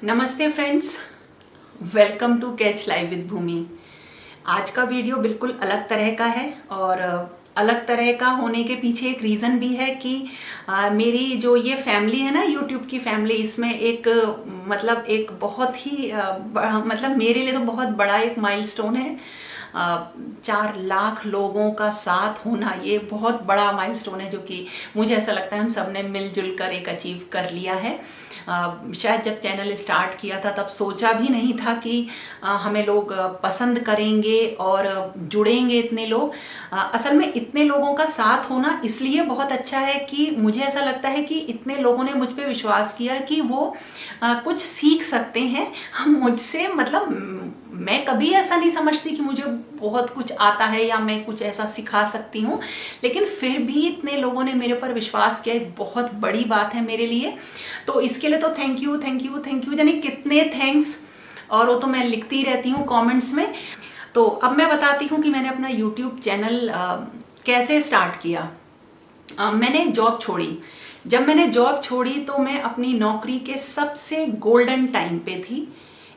नमस्ते friends, welcome to catch live with Bhoomi. आज का वीडियो बिल्कुल अलग तरह का है और अलग तरह का होने के पीछे एक रीज़न भी है कि मेरी जो ये फैमिली है ना, यूट्यूब की फैमिली, इसमें एक एक बहुत ही मेरे लिए तो बहुत बड़ा एक माइलस्टोन है। 4 लाख लोगों का साथ होना, ये बहुत बड़ा माइलस्टोन है जो कि मुझे ऐसा लगता है हम सब ने मिलजुल कर एक अचीव कर लिया है। शायद जब चैनल स्टार्ट किया था तब सोचा भी नहीं था कि हमें लोग पसंद करेंगे और जुड़ेंगे इतने लोग। असल में इतने लोगों का साथ होना इसलिए बहुत अच्छा है कि मुझे ऐसा लगता है कि इतने लोगों ने मुझ पे विश्वास किया कि वो कुछ सीख सकते हैं मुझसे। मैं कभी ऐसा नहीं समझती कि मुझे बहुत कुछ आता है या मैं कुछ ऐसा सिखा सकती हूँ, लेकिन फिर भी इतने लोगों ने मेरे पर विश्वास किया, एक बहुत बड़ी बात है मेरे लिए। तो इसके लिए तो thank you thank you thank you, यानी कितने थैंक्स, और वो तो मैं लिखती रहती हूँ कमेंट्स में। तो अब मैं बताती हूँ कि मैंने अपना यूट्यूब चैनल कैसे स्टार्ट किया। मैंने जॉब छोड़ी। जब मैंने जॉब छोड़ी तो मैं अपनी नौकरी के सबसे गोल्डन टाइम पे थी।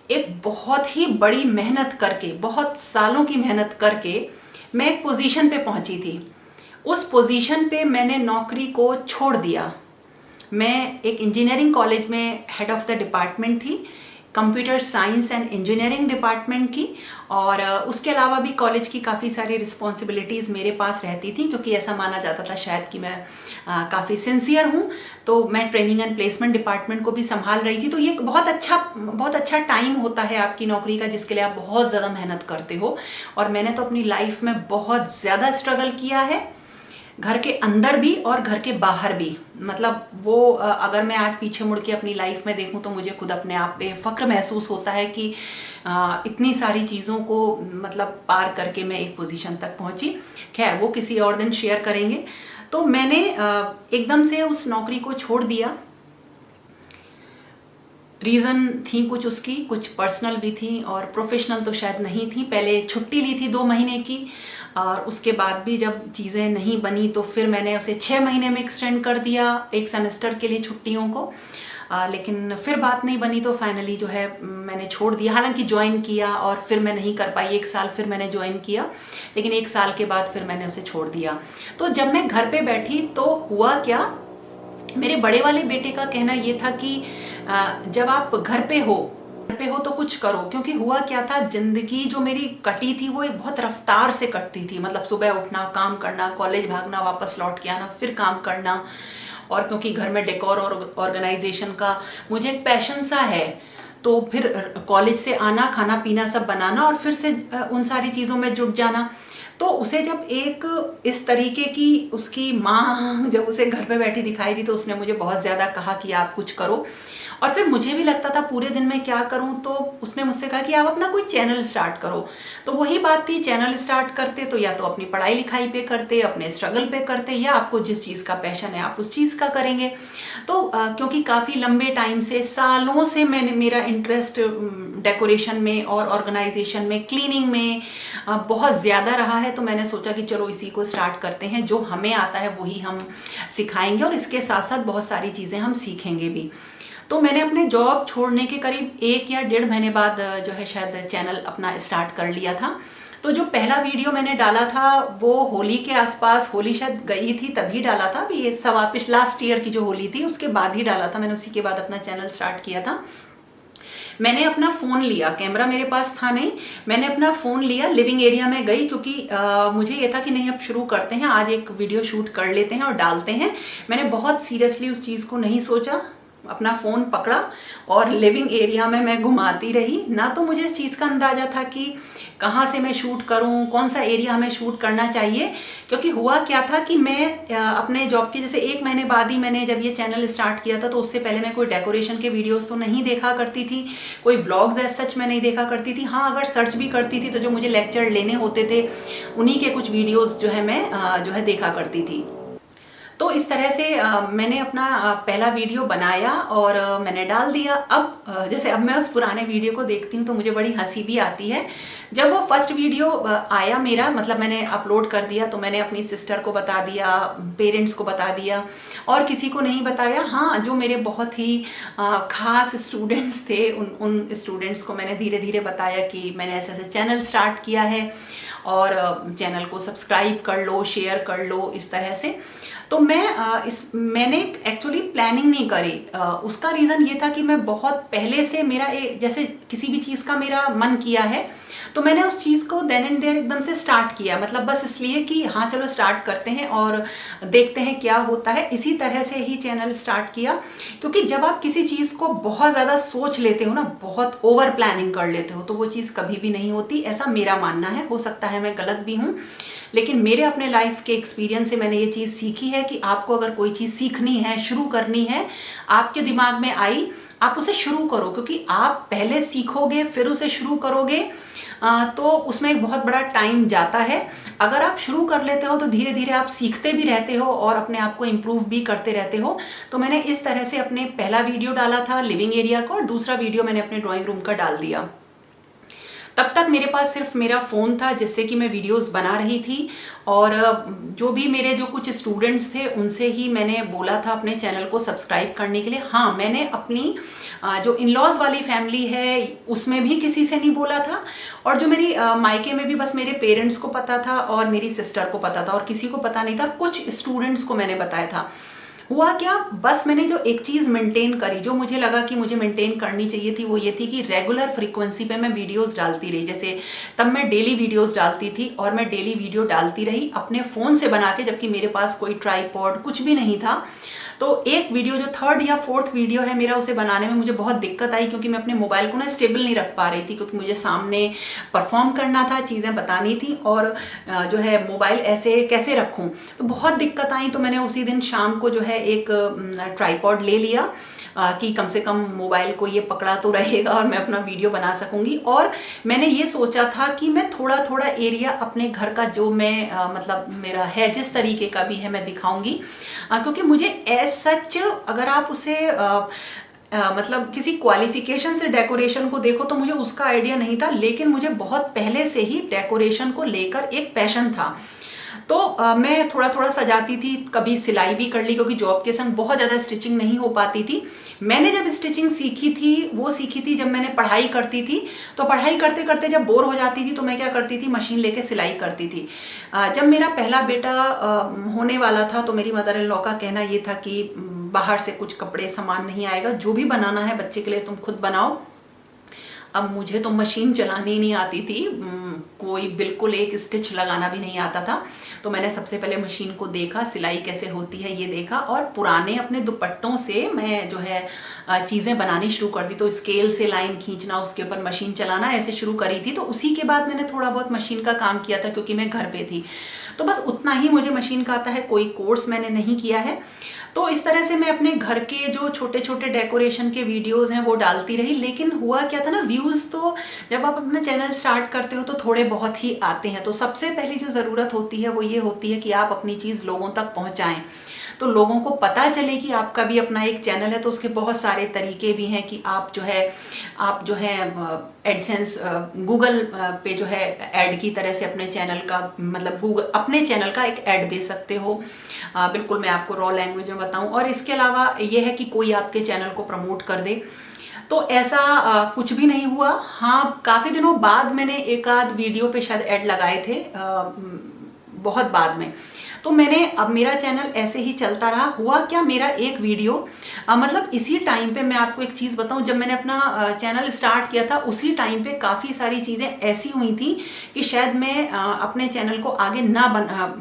एक बहुत ही बड़ी मेहनत करके, बहुत सालों की मेहनत करके मैं एक पोजीशन पे पहुंची थी। उस पोजीशन पे मैंने नौकरी को छोड़ दिया। मैं एक इंजीनियरिंग कॉलेज में हेड ऑफ द डिपार्टमेंट थी, computer science and engineering department की। और उसके अलावा भी कॉलेज की काफ़ी सारी रिस्पॉन्सिबिलिटीज़ मेरे पास रहती थी, क्योंकि ऐसा माना जाता था शायद कि मैं काफ़ी सिंसियर हूँ। तो मैं ट्रेनिंग एंड प्लेसमेंट डिपार्टमेंट को भी संभाल रही थी। तो ये एक बहुत अच्छा टाइम होता है आपकी नौकरी का, जिसके लिए आप बहुत ज़्यादा मेहनत करते हो। और मैंने तो अपनी लाइफ में बहुत ज़्यादा स्ट्रगल किया है, घर के अंदर भी और घर के बाहर भी। अगर मैं आज पीछे मुड़ के अपनी लाइफ में देखूं तो मुझे खुद अपने आप पे फक्र महसूस होता है कि इतनी सारी चीज़ों को पार करके मैं एक पोजीशन तक पहुंची। खैर, वो किसी और दिन शेयर करेंगे। तो मैंने एकदम से उस नौकरी को छोड़ दिया। रीज़न थी कुछ उसकी, कुछ पर्सनल भी थी और प्रोफेशनल तो शायद नहीं थी। पहले छुट्टी ली थी 2 महीने की, और उसके बाद भी जब चीज़ें नहीं बनी तो फिर मैंने उसे 6 महीने में एक्सटेंड कर दिया, एक सेमेस्टर के लिए छुट्टियों को। लेकिन फिर बात नहीं बनी तो फाइनली जो है मैंने छोड़ दिया। हालांकि ज्वाइन किया और फिर मैं नहीं कर पाई, 1 साल फिर मैंने ज्वाइन किया, लेकिन 1 साल के बाद फिर मैंने उसे छोड़ दिया। तो जब मैं घर पे बैठी तो हुआ क्या, मेरे बड़े वाले बेटे का कहना ये था कि जब आप घर पे हो तो कुछ करो। क्योंकि हुआ क्या था, जिंदगी जो मेरी कटी थी वो एक बहुत रफ्तार से कटती थी। सुबह उठना, काम करना, कॉलेज भागना, वापस लौट के आना, फिर काम करना। और क्योंकि घर में डेकोर और ऑर्गेनाइजेशन का मुझे एक पैशन सा है, तो फिर कॉलेज से आना, खाना पीना सब बनाना और फिर से उन सारी चीज़ों में जुट जाना। तो उसे जब एक इस तरीके की उसकी माँ जब उसे घर पे बैठी दिखाई दी तो उसने मुझे बहुत ज़्यादा कहा कि आप कुछ करो। और फिर मुझे भी लगता था पूरे दिन में क्या करूं, तो उसने मुझसे कहा कि आप अपना कोई चैनल स्टार्ट करो। तो वही बात थी, चैनल स्टार्ट करते तो या तो अपनी पढ़ाई लिखाई पे करते, अपने स्ट्रगल पे करते, या आपको जिस चीज़ का पैशन है आप उस चीज़ का करेंगे। तो क्योंकि काफ़ी लंबे टाइम से, सालों से मेरा इंटरेस्ट डेकोरेशन में और ऑर्गेनाइजेशन में, क्लीनिंग में बहुत ज़्यादा रहा है, तो मैंने सोचा कि चलो इसी को स्टार्ट करते हैं। जो हमें आता है वही हम सिखाएंगे और इसके साथ साथ बहुत सारी चीज़ें हम सीखेंगे भी। तो मैंने अपने जॉब छोड़ने के करीब 1 या 1.5 महीने बाद जो है शायद चैनल अपना स्टार्ट कर लिया था। तो जो पहला वीडियो मैंने डाला था वो होली के आसपास, होली शायद गई थी तभी डाला था। अभी ये लास्ट ईयर की जो होली थी उसके बाद ही डाला था मैंने, उसी के बाद अपना चैनल स्टार्ट किया था। मैंने अपना फ़ोन लिया, कैमरा मेरे पास था नहीं, मैंने अपना फ़ोन लिया, लिविंग एरिया में गई, क्योंकि मुझे ये था कि नहीं अब शुरू करते हैं, आज एक वीडियो शूट कर लेते हैं और डालते हैं। मैंने बहुत सीरियसली उस चीज़ को नहीं सोचा, अपना फ़ोन पकड़ा और लिविंग एरिया में मैं घुमाती रही। ना तो मुझे इस चीज़ का अंदाज़ा था कि कहाँ से मैं शूट करूँ, कौन सा एरिया हमें शूट करना चाहिए। क्योंकि हुआ क्या था कि मैं अपने जॉब के जैसे 1 महीने बाद ही मैंने जब ये चैनल स्टार्ट किया था, तो उससे पहले मैं कोई डेकोरेशन के वीडियोस तो नहीं देखा करती थी, कोई व्लॉग्स एज सच मैं नहीं देखा करती थी। हाँ, अगर सर्च भी करती थी तो जो मुझे लेक्चर लेने होते थे उन्हीं के कुछ वीडियोज़ जो है मैं देखा करती थी। तो इस तरह से मैंने अपना पहला वीडियो बनाया और मैंने डाल दिया। अब जैसे अब मैं उस पुराने वीडियो को देखती हूँ तो मुझे बड़ी हंसी भी आती है। जब वो फर्स्ट वीडियो आया मेरा, मतलब मैंने अपलोड कर दिया, तो मैंने अपनी सिस्टर को बता दिया, पेरेंट्स को बता दिया और किसी को नहीं बताया। हाँ, जो मेरे बहुत ही खास स्टूडेंट्स थे उन स्टूडेंट्स को मैंने धीरे धीरे बताया कि मैंने ऐसे ऐसे चैनल स्टार्ट किया है और चैनल को सब्सक्राइब कर लो, शेयर कर लो, इस तरह से। तो मैंने एक्चुअली प्लानिंग नहीं करी। उसका रीज़न ये था कि मैं बहुत पहले से मेरा जैसे किसी भी चीज़ का मेरा मन किया है तो मैंने उस चीज़ को देन एंड देयर एकदम से स्टार्ट किया, मतलब बस इसलिए कि हाँ चलो स्टार्ट करते हैं और देखते हैं क्या होता है। इसी तरह से ही चैनल स्टार्ट किया, क्योंकि जब आप किसी चीज़ को बहुत ज़्यादा सोच लेते हो ना, बहुत ओवर प्लानिंग कर लेते हो, तो वो चीज़ कभी भी नहीं होती, ऐसा मेरा मानना है। हो सकता है मैं गलत भी हूँ, लेकिन मेरे अपने लाइफ के एक्सपीरियंस से मैंने ये चीज़ सीखी है कि आपको अगर कोई चीज़ सीखनी है, शुरू करनी है, आपके दिमाग में आई, आप उसे शुरू करो, क्योंकि आप पहले सीखोगे फिर उसे शुरू करोगे तो उसमें एक बहुत बड़ा टाइम जाता है। अगर आप शुरू कर लेते हो तो धीरे धीरे आप सीखते भी रहते हो और अपने आप को इम्प्रूव भी करते रहते हो। तो मैंने इस तरह से अपने पहला वीडियो डाला था लिविंग एरिया का और दूसरा वीडियो मैंने अपने ड्राइंग रूम का डाल दिया। तब तक मेरे पास सिर्फ मेरा फ़ोन था जिससे कि मैं वीडियोस बना रही थी और जो भी मेरे जो कुछ स्टूडेंट्स थे उनसे ही मैंने बोला था अपने चैनल को सब्सक्राइब करने के लिए। हाँ, मैंने अपनी जो इन लॉज वाली फैमिली है उसमें भी किसी से नहीं बोला था और जो मेरी मायके में भी बस मेरे पेरेंट्स को पता था और मेरी सिस्टर को पता था और किसी को पता नहीं था। कुछ स्टूडेंट्स को मैंने बताया था। हुआ क्या, बस मैंने जो एक चीज़ मेंटेन करी, जो मुझे लगा कि मुझे मेंटेन करनी चाहिए थी, वो ये थी कि रेगुलर फ्रीक्वेंसी पे मैं वीडियोस डालती रही। जैसे तब मैं डेली वीडियोस डालती थी और मैं डेली वीडियो डालती रही अपने फ़ोन से बना के, जबकि मेरे पास कोई ट्राईपॉड कुछ भी नहीं था। तो एक वीडियो जो थर्ड या फोर्थ वीडियो है मेरा, उसे बनाने में मुझे बहुत दिक्कत आई, क्योंकि मैं अपने मोबाइल को ना स्टेबल नहीं रख पा रही थी, क्योंकि मुझे सामने परफॉर्म करना था, चीज़ें बतानी थी और जो है मोबाइल ऐसे कैसे रखूं, तो बहुत दिक्कत आई। तो मैंने उसी दिन शाम को जो है एक ट्राईपॉड ले लिया कि कम से कम मोबाइल को ये पकड़ा तो रहेगा और मैं अपना वीडियो बना सकूंगी। और मैंने ये सोचा था कि मैं थोड़ा थोड़ा एरिया अपने घर का जो मैं मतलब मेरा है, जिस तरीके का भी है, मैं दिखाऊंगी, क्योंकि मुझे एज सच अगर आप उसे मतलब किसी क्वालिफिकेशन से डेकोरेशन को देखो तो मुझे उसका आइडिया नहीं था, लेकिन मुझे बहुत पहले से ही डेकोरेशन को लेकर एक पैशन था। तो मैं थोड़ा थोड़ा सजाती थी, कभी सिलाई भी कर ली, क्योंकि जॉब के संग बहुत ज़्यादा स्टिचिंग नहीं हो पाती थी। मैंने जब स्टिचिंग सीखी थी, वो सीखी थी जब मैंने पढ़ाई करती थी। तो पढ़ाई करते करते जब बोर हो जाती थी तो मैं क्या करती थी, मशीन लेके सिलाई करती थी। जब मेरा पहला बेटा होने वाला था तो मेरी मदर इन लॉ का कहना ये था कि बाहर से कुछ कपड़े सामान नहीं आएगा, जो भी बनाना है बच्चे के लिए तुम खुद बनाओ। अब मुझे तो मशीन चलानी नहीं आती थी, कोई बिल्कुल एक स्टिच लगाना भी नहीं आता था। तो मैंने सबसे पहले मशीन को देखा, सिलाई कैसे होती है ये देखा, और पुराने अपने दुपट्टों से मैं जो है चीज़ें बनानी शुरू कर दी। तो स्केल से लाइन खींचना, उसके ऊपर मशीन चलाना, ऐसे शुरू करी थी। तो उसी के बाद मैंने थोड़ा बहुत मशीन का काम किया था, क्योंकि मैं घर पे थी। तो बस उतना ही मुझे मशीन का आता है, कोई कोर्स मैंने नहीं किया है। तो इस तरह से मैं अपने घर के जो छोटे छोटे डेकोरेशन के वीडियोस हैं वो डालती रही। लेकिन हुआ क्या था ना, व्यूज़ तो जब आप अपना चैनल स्टार्ट करते हो तो थोड़े बहुत ही आते हैं। तो सबसे पहली जो ज़रूरत होती है वो ये होती है कि आप अपनी चीज़ लोगों तक पहुंचाएं, तो लोगों को पता चले कि आपका भी अपना एक चैनल है। तो उसके बहुत सारे तरीके भी हैं कि आप जो है एडसेंस गूगल पे जो है ऐड की तरह से अपने चैनल का, मतलब गूगल अपने चैनल का एक ऐड दे सकते हो। बिल्कुल मैं आपको रॉ लैंग्वेज में बताऊं। और इसके अलावा ये है कि कोई आपके चैनल को प्रमोट कर दे। तो ऐसा कुछ भी नहीं हुआ। हाँ, काफ़ी दिनों बाद मैंने एक आध वीडियो पे शायद ऐड लगाए थे, बहुत बाद में। तो मैंने, अब मेरा चैनल ऐसे ही चलता रहा। हुआ क्या, मेरा एक वीडियो मतलब इसी टाइम पे, मैं आपको एक चीज़ बताऊं, जब मैंने अपना चैनल स्टार्ट किया था उसी टाइम पे काफ़ी सारी चीज़ें ऐसी हुई थी कि शायद मैं अपने चैनल को आगे ना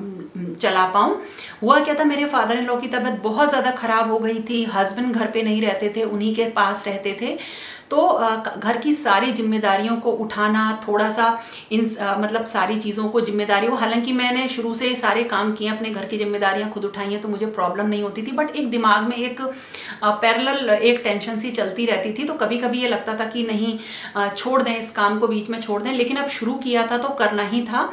चला पाऊँ। हुआ क्या था, मेरे फादर इन लॉ की तबीयत बहुत ज़्यादा ख़राब हो गई थी। हस्बैंड घर पे नहीं रहते थे, उन्हीं के पास रहते थे। तो घर की सारी जिम्मेदारियों को उठाना, थोड़ा सा मतलब सारी चीज़ों को जिम्मेदारियों, हालांकि मैंने शुरू से सारे काम किए, अपने घर की जिम्मेदारियां खुद उठाई हैं, तो मुझे प्रॉब्लम नहीं होती थी। बट एक दिमाग में एक पैरेलल एक टेंशन सी चलती रहती थी। तो कभी कभी ये लगता था कि नहीं, छोड़ दें इस काम को, बीच में छोड़ दें। लेकिन अब शुरू किया था तो करना ही था।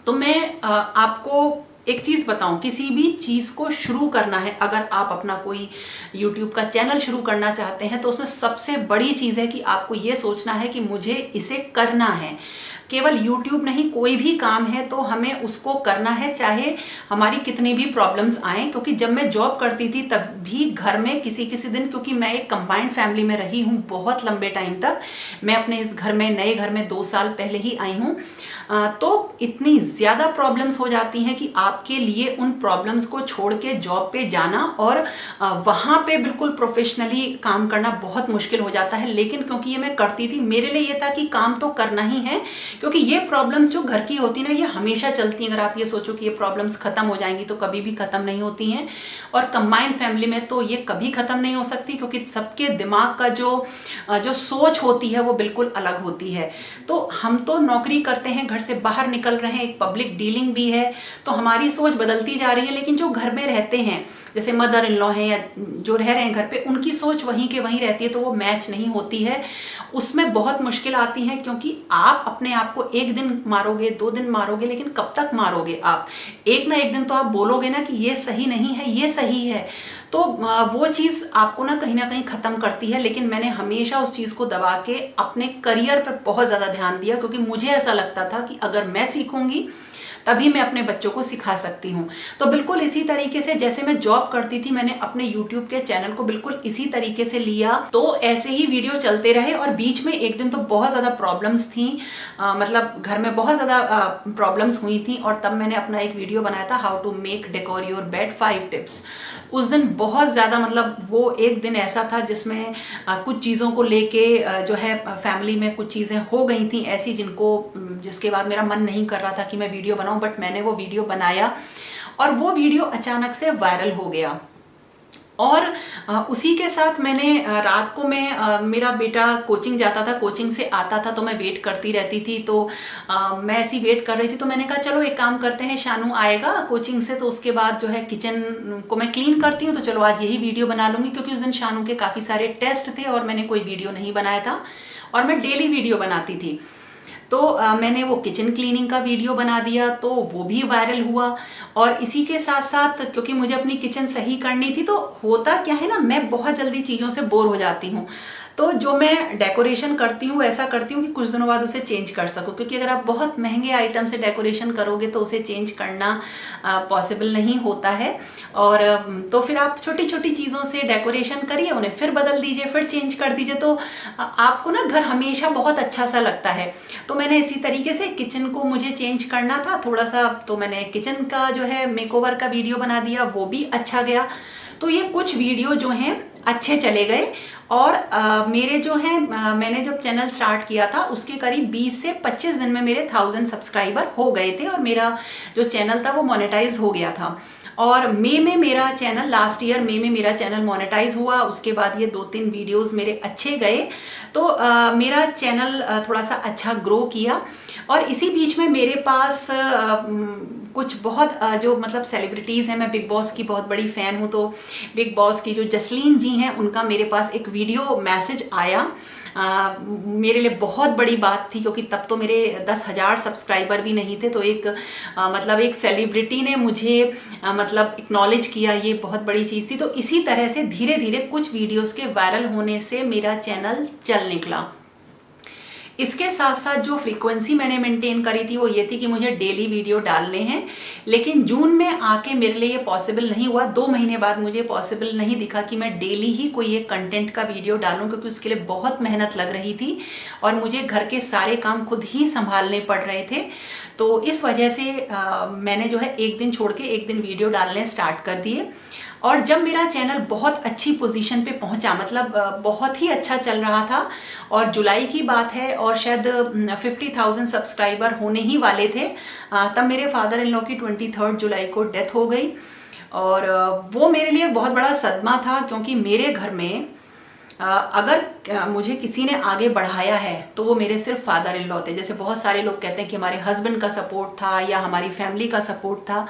तो मैं आपको एक चीज़ बताऊं, किसी भी चीज़ को शुरू करना है, अगर आप अपना कोई YouTube का चैनल शुरू करना चाहते हैं तो उसमें सबसे बड़ी चीज़ है कि आपको ये सोचना है कि मुझे इसे करना है। केवल YouTube नहीं, कोई भी काम है तो हमें उसको करना है, चाहे हमारी कितनी भी प्रॉब्लम्स आएँ। क्योंकि जब मैं जॉब करती थी तब भी घर में किसी किसी दिन, क्योंकि मैं एक कंबाइंड फैमिली में रही हूँ बहुत लंबे टाइम तक, मैं अपने इस घर में, नए घर में 2 साल पहले ही आई हूँ, तो इतनी ज़्यादा प्रॉब्लम्स हो जाती हैं कि आपके लिए उन प्रॉब्लम्स को छोड़ के जॉब पे जाना और वहाँ पे बिल्कुल प्रोफेशनली काम करना बहुत मुश्किल हो जाता है। लेकिन क्योंकि ये मैं करती थी, मेरे लिए ये था कि काम तो करना ही है, क्योंकि ये प्रॉब्लम्स जो घर की होती ना, ये हमेशा चलती हैं। अगर आप ये सोचो कि ये प्रॉब्लम्स खत्म हो जाएंगी तो कभी भी खत्म नहीं होती हैं, और कंबाइंड फैमिली में तो ये कभी खत्म नहीं हो सकती, क्योंकि सबके दिमाग का जो सोच होती है वो बिल्कुल अलग होती है। तो हम तो नौकरी करते हैं, घर से बाहर निकल रहे हैं, एक पब्लिक डीलिंग भी है, तो हमारी सोच बदलती जा रही है। लेकिन जो घर में रहते हैं, जैसे मदर इन लॉ हैं या जो रह रहे हैं घर पे, उनकी सोच वहीं के वहीं रहती है, तो वो मैच नहीं होती है। उसमें बहुत मुश्किल आती है, क्योंकि आप अपने आप को 1 दिन मारोगे, 2 दिन मारोगे, लेकिन कब तक मारोगे आप? एक ना एक दिन तो आप बोलोगे ना कि ये सही नहीं है, ये सही है। तो वो चीज़ आपको ना कहीं ख़त्म करती है। लेकिन मैंने हमेशा उस चीज़ को दबा के अपने करियर पर बहुत ज़्यादा ध्यान दिया, क्योंकि मुझे ऐसा लगता था कि अगर मैं सीखूंगी तभी मैं अपने बच्चों को सिखा सकती हूँ। तो बिल्कुल इसी तरीके से जैसे मैं जॉब करती थी, मैंने अपने यूट्यूब के चैनल को बिल्कुल इसी तरीके से लिया। तो ऐसे ही वीडियो चलते रहे, और बीच में एक दिन तो बहुत ज़्यादा प्रॉब्लम्स थी, मतलब घर में बहुत ज़्यादा प्रॉब्लम्स हुई थी, और तब मैंने अपना एक वीडियो बनाया था, how to make decor your bed 5 tips. उस दिन बहुत ज़्यादा, मतलब वो एक दिन ऐसा था जिसमें कुछ चीज़ों को लेके जो है फैमिली में कुछ चीज़ें हो गई थी ऐसी जिसके बाद मेरा मन नहीं कर रहा था कि मैं वीडियो बनाऊं, बट मैंने वो वीडियो बनाया, और वो वीडियो अचानक से वायरल हो गया। और उसी के साथ मैंने रात को मेरा बेटा कोचिंग जाता था, कोचिंग से आता था, तो मैं वेट करती रहती थी। तो मैं ऐसी वेट कर रही थी, तो मैंने कहा चलो एक काम करते हैं, शानू आएगा कोचिंग से तो उसके बाद जो है किचन को मैं क्लीन करती हूँ, तो चलो आज यही वीडियो बना लूँगी। क्योंकि उस दिन शानू के काफ़ी सारे टेस्ट थे और मैंने कोई वीडियो नहीं बनाया था, और मैं डेली वीडियो बनाती थी। तो मैंने वो किचन क्लीनिंग का वीडियो बना दिया, तो वो भी वायरल हुआ। और इसी के साथ साथ क्योंकि मुझे अपनी किचन सही करनी थी, तो होता क्या है ना, मैं बहुत जल्दी चीज़ों से बोर हो जाती हूँ। तो जो मैं डेकोरेशन करती हूँ ऐसा करती हूँ कि कुछ दिनों बाद उसे चेंज कर सकूँ, क्योंकि अगर आप बहुत महंगे आइटम से डेकोरेशन करोगे तो उसे चेंज करना पॉसिबल नहीं होता है। और तो फिर आप छोटी छोटी चीज़ों से डेकोरेशन करिए, उन्हें फिर बदल दीजिए, फिर चेंज कर दीजिए, तो आपको ना घर हमेशा बहुत अच्छा सा लगता है। तो मैंने इसी तरीके से किचन को मुझे चेंज करना था थोड़ा सा, तो मैंने किचन का जो है मेकओवर का वीडियो बना दिया, वो भी अच्छा गया। तो ये कुछ वीडियो जो हैं अच्छे चले गए, और मेरे जो हैं मैंने जब चैनल स्टार्ट किया था उसके करीब 20 से 25 दिन में मेरे 1000 सब्सक्राइबर हो गए थे, और मेरा जो चैनल था वो मोनेटाइज हो गया था। और मई में मेरा चैनल, लास्ट ईयर मई में मेरा चैनल मोनेटाइज हुआ। उसके बाद ये 2-3 वीडियोस मेरे अच्छे गए, तो मेरा चैनल थोड़ा सा अच्छा ग्रो किया। और इसी बीच में मेरे पास कुछ बहुत जो मतलब सेलिब्रिटीज़ हैं, मैं बिग बॉस की बहुत बड़ी फ़ैन हूँ, तो बिग बॉस की जो जसलीन जी हैं उनका मेरे पास एक वीडियो मैसेज आया। मेरे लिए बहुत बड़ी बात थी, क्योंकि तब तो मेरे 10,000 सब्सक्राइबर भी नहीं थे। तो मतलब एक सेलिब्रिटी ने मुझे मतलब एक्नॉलेज किया, ये बहुत बड़ी चीज़ थी। तो इसी तरह से धीरे धीरे कुछ वीडियोस के वायरल होने से मेरा चैनल चल निकला। इसके साथ साथ जो फ्रीक्वेंसी मैंने मेंटेन करी थी वो ये थी कि मुझे डेली वीडियो डालने हैं। लेकिन जून में आके मेरे लिए ये पॉसिबल नहीं हुआ, 2 महीने बाद मुझे पॉसिबल नहीं दिखा कि मैं डेली ही कोई एक कंटेंट का वीडियो डालूं, क्योंकि उसके लिए बहुत मेहनत लग रही थी और मुझे घर के सारे काम खुद ही संभालने पड़ रहे थे। तो इस वजह से मैंने जो है एक दिन छोड़ के एक दिन वीडियो डालने स्टार्ट कर दिए। और जब मेरा चैनल बहुत अच्छी पोजीशन पे पहुंचा, मतलब बहुत ही अच्छा चल रहा था, और जुलाई की बात है और शायद 50,000 सब्सक्राइबर होने ही वाले थे, तब मेरे फादर इन लॉ की 23 जुलाई को डेथ हो गई। और वो मेरे लिए बहुत बड़ा सदमा था, क्योंकि मेरे घर में अगर मुझे किसी ने आगे बढ़ाया है तो वो मेरे सिर्फ फादर इन लॉ थे। जैसे बहुत सारे लोग कहते हैं कि हमारे हस्बैंड का सपोर्ट था या हमारी फैमिली का सपोर्ट था,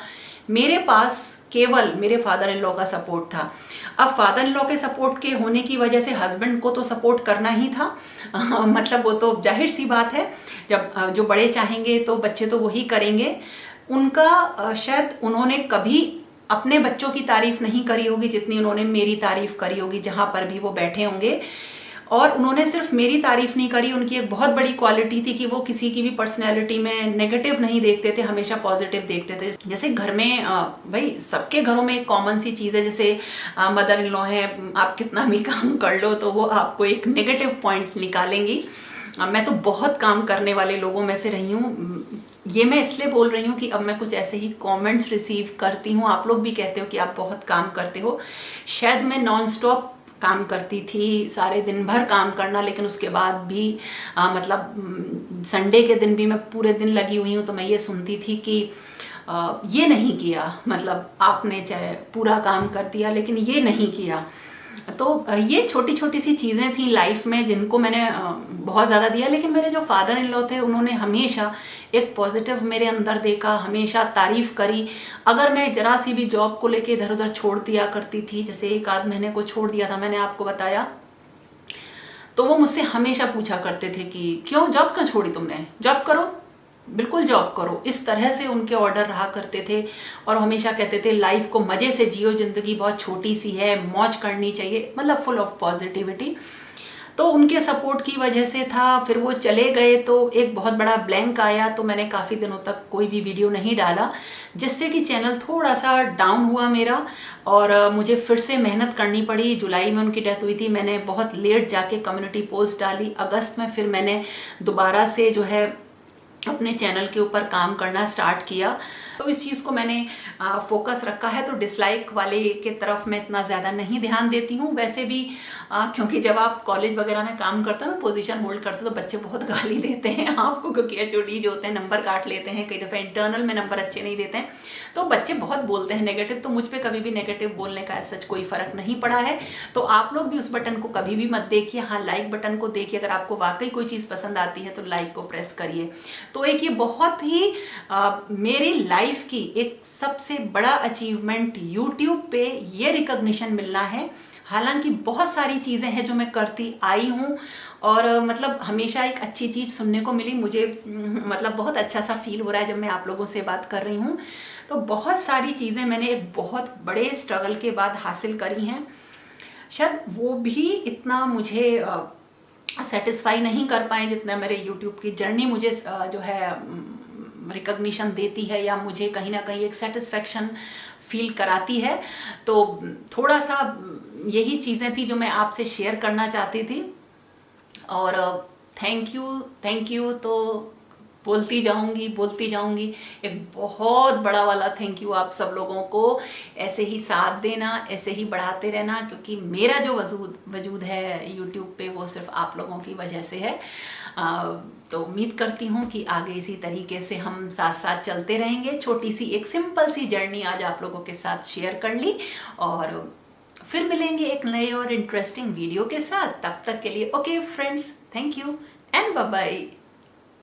मेरे पास केवल मेरे फादर इन लॉ का सपोर्ट था। अब फादर इन लॉ के सपोर्ट के होने की वजह से हस्बैंड को तो सपोर्ट करना ही था मतलब वो तो जाहिर सी बात है, जब जो बड़े चाहेंगे तो बच्चे तो वही करेंगे। उनका शायद उन्होंने कभी अपने बच्चों की तारीफ नहीं करी होगी जितनी उन्होंने मेरी तारीफ करी होगी जहाँ पर भी वो बैठे होंगे। और उन्होंने सिर्फ मेरी तारीफ नहीं करी, उनकी एक बहुत बड़ी क्वालिटी थी कि वो किसी की भी पर्सनैलिटी में नेगेटिव नहीं देखते थे, हमेशा पॉजिटिव देखते थे। जैसे घर में भाई सबके घरों में एक कॉमन सी चीज़ है, जैसे मदर इन लॉ है, आप कितना भी काम कर लो तो वो आपको एक नेगेटिव पॉइंट निकालेंगी। मैं तो बहुत काम करने वाले लोगों में से रही हूँ। ये मैं इसलिए बोल रही हूँ कि अब मैं कुछ ऐसे ही कमेंट्स रिसीव करती हूँ, आप लोग भी कहते हो कि आप बहुत काम करते हो। शायद मैं नॉन स्टॉप काम करती थी, सारे दिन भर काम करना, लेकिन उसके बाद भी मतलब संडे के दिन भी मैं पूरे दिन लगी हुई हूँ तो मैं ये सुनती थी कि ये नहीं किया, मतलब आपने चाहे पूरा काम कर दिया लेकिन ये नहीं किया। तो ये छोटी छोटी सी चीज़ें थी लाइफ में जिनको मैंने बहुत ज़्यादा दिया। लेकिन मेरे जो फादर इन लॉ थे उन्होंने हमेशा एक पॉजिटिव मेरे अंदर देखा, हमेशा तारीफ़ करी। अगर मैं जरा सी भी जॉब को लेके इधर उधर छोड़ दिया करती थी, जैसे एक आध महीने को छोड़ दिया था मैंने आपको बताया, तो वो मुझसे हमेशा पूछा करते थे कि क्यों जॉब क्यों छोड़ी तुमने, जॉब करो, बिल्कुल जॉब करो। इस तरह से उनके ऑर्डर रहा करते थे और हमेशा कहते थे लाइफ को मज़े से जियो, ज़िंदगी बहुत छोटी सी है, मौज करनी चाहिए, मतलब फुल ऑफ पॉजिटिविटी। तो उनके सपोर्ट की वजह से था। फिर वो चले गए तो एक बहुत बड़ा ब्लैंक आया, तो मैंने काफ़ी दिनों तक कोई भी वीडियो नहीं डाला, जिससे कि चैनल थोड़ा सा डाउन हुआ मेरा और मुझे फिर से मेहनत करनी पड़ी। जुलाई में उनकी डेथ हुई थी, मैंने बहुत लेट जाके कम्युनिटी पोस्ट डाली। अगस्त में फिर मैंने दोबारा से जो है अपने चैनल के ऊपर काम करना स्टार्ट किया। तो इस चीज़ को मैंने फोकस रखा है। तो डिसलाइक वाले के तरफ मैं इतना ज़्यादा नहीं ध्यान देती हूँ। वैसे भी क्योंकि जब आप कॉलेज वगैरह में काम करते हो ना, पोजीशन होल्ड करते हो, तो बच्चे बहुत गाली देते हैं आपको, क्योंकि एचओडी जो होते हैं नंबर काट लेते हैं, कई दफ़ा इंटरनल में नंबर अच्छे नहीं देते हैं, तो बच्चे बहुत बोलते हैं नेगेटिव। तो मुझ पर कभी भी नेगेटिव बोलने का सच कोई फ़र्क नहीं पड़ा है। तो आप लोग भी उस बटन को कभी भी मत देखिए। हाँ, लाइक बटन को देखिए, अगर आपको वाकई कोई चीज़ पसंद आती है तो लाइक को प्रेस करिए। तो एक ये बहुत ही मेरी लाइफ की एक सबसे बड़ा अचीवमेंट यूट्यूब पे ये रिकॉग्निशन मिलना है। हालांकि बहुत सारी चीज़ें हैं जो मैं करती आई हूँ और मतलब हमेशा एक अच्छी चीज़ सुनने को मिली। मुझे मतलब बहुत अच्छा सा फील हो रहा है जब मैं आप लोगों से बात कर रही हूँ। तो बहुत सारी चीज़ें मैंने एक बहुत बड़े स्ट्रगल के बाद हासिल करी हैं। शायद वो भी इतना मुझे सेटिस्फाई नहीं कर पाए जितना मेरे यूट्यूब की जर्नी मुझे जो है रिकॉग्निशन देती है, या मुझे कहीं ना कहीं एक सेटिस्फेक्शन फील कराती है। तो थोड़ा सा यही चीज़ें थी जो मैं आपसे शेयर करना चाहती थी। और थैंक यू तो बोलती जाऊंगी। एक बहुत बड़ा वाला थैंक यू आप सब लोगों को। ऐसे ही साथ देना, ऐसे ही बढ़ाते रहना, क्योंकि मेरा जो वजूद है यूट्यूब पे वो सिर्फ आप लोगों की वजह से है। तो उम्मीद करती हूँ कि आगे इसी तरीके से हम साथ साथ चलते रहेंगे। छोटी सी एक सिंपल सी जर्नी आज आप लोगों के साथ शेयर कर ली, और फिर मिलेंगे एक नए और इंटरेस्टिंग वीडियो के साथ। तब तक के लिए okay friends, thank you and bye bye.